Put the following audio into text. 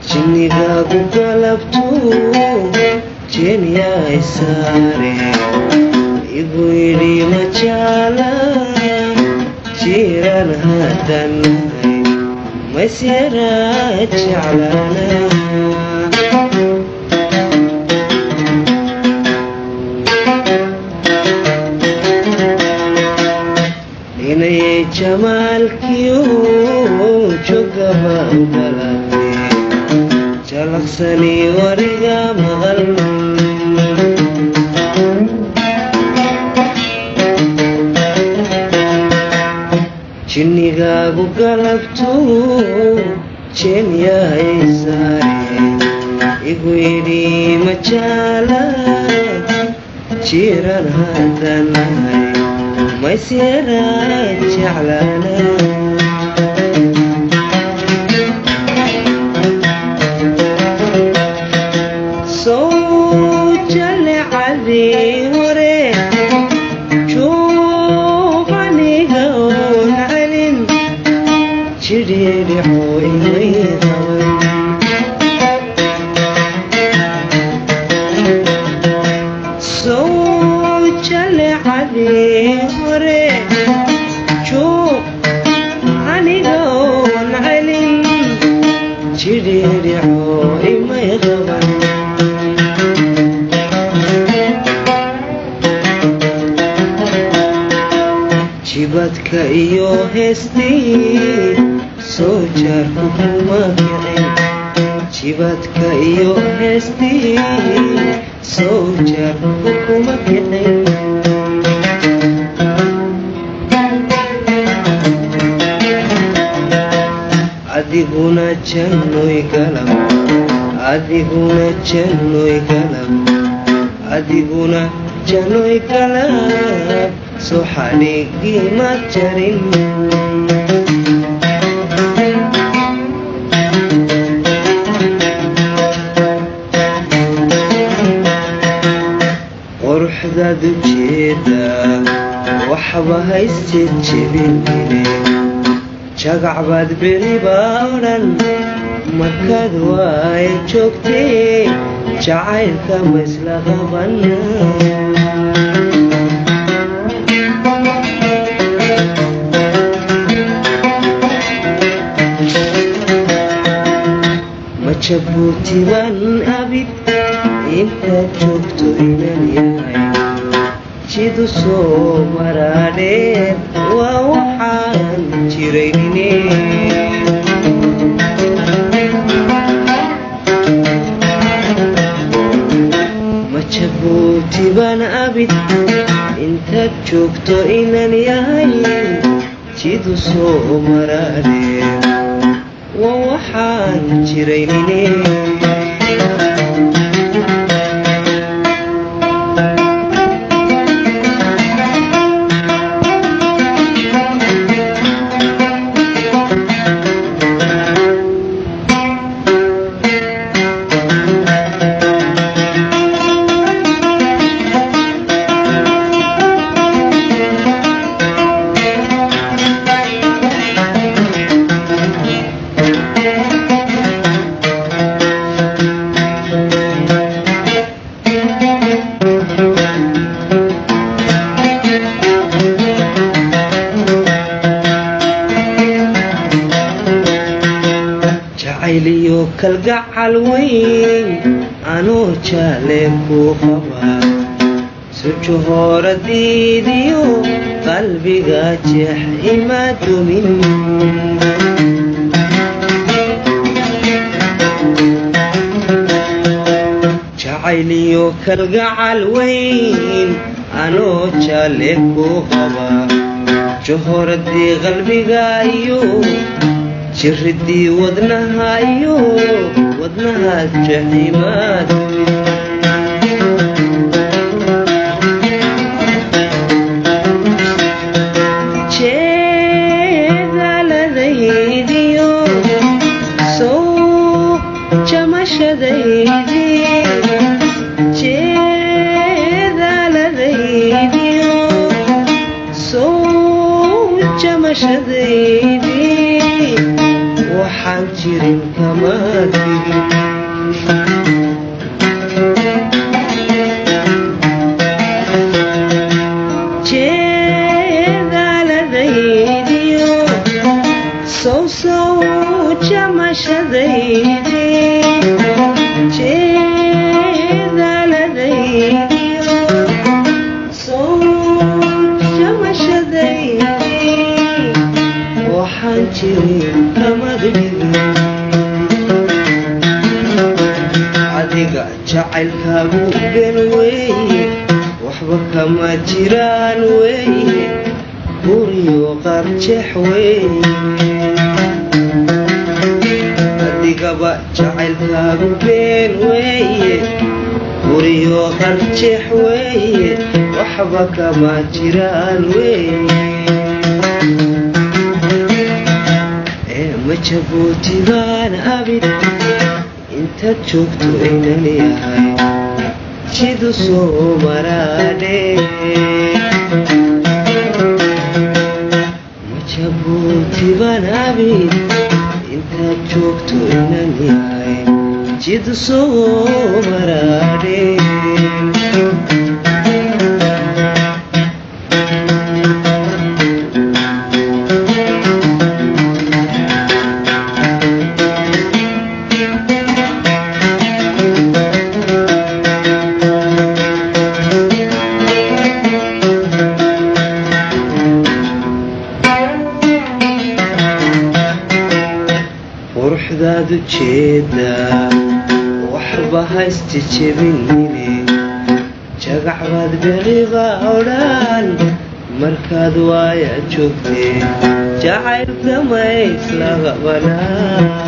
jinigaagu galabtu jeniya isaare igu yidhi majaala jiran haddanahay masyara jeclaana inay jamaalkiyo jogaba ugalate jalaqsani wariga maqal jinnigaagu galabtu jeenyahay saare igu yidhi majaala jiran haddanahay masyara jeclaana soo jalecadii hore juuqaniga oon celin jidhiidhixo imay qaban soo jalecadii hore juuqaniga oon celin jidhiidhixo imay qaban jibadka iyo heestii soo jaarku kuma kicin jibadka iyo heestii soo jaarku kuma kicin adiguna jannoy galab adiguna jannoy galab adiguna jannoy galab soo xadhigii ma jarin quruxdaad ujeeda waxba haysjejebinine jagac baad beriba odhan markaad waaya joogtee jacaylka ma isla qabana jabuuti baan abid intaad joogto inan yahay jidu soo maraadheed waa waxaan jiraynine ma jabuuti baan abid intaad joogto inan yahay jidu soo maraadheed waa waxaan jiraynine jacayliyo kalgacal weyn anoo jaale ku qaba sujo horadiidiyo qalbiga jeex ima dumin jacayliyo kalgacal weyn anoo jaale ku qaba johoradii qalbiga iyo jiridii wadnaha iyo wadnaha jaximaad jeedaladaydiyo soo jamashadaydi jeedaladaydiyo soo jamashadaydi waxaan jirin kama tegin jeedaaladaydiyo sowsow jamashadaydi jeedaaladaydiyo sow jamashadaydi waxaan jirin kama tegin adiga jacaylkaagu ben weeye waxba kama jiraan weeye guriyo qarjeex weeye adigaba jacaylkaagu ben weeye guriyo qarjeex weeye waxba kama jiraan weeye ma jabuuti baan abid intaad joogto aynan yahay jidu soo maraadhe ma jabuuti baan abid intaad joogto aynan yahay jidu soo maraadhe quruxdaadu jeedaa waxba haysta jebinine jagacbaad beriqa odhan markaad waaya joogtee jacaylka ma isla qabanaa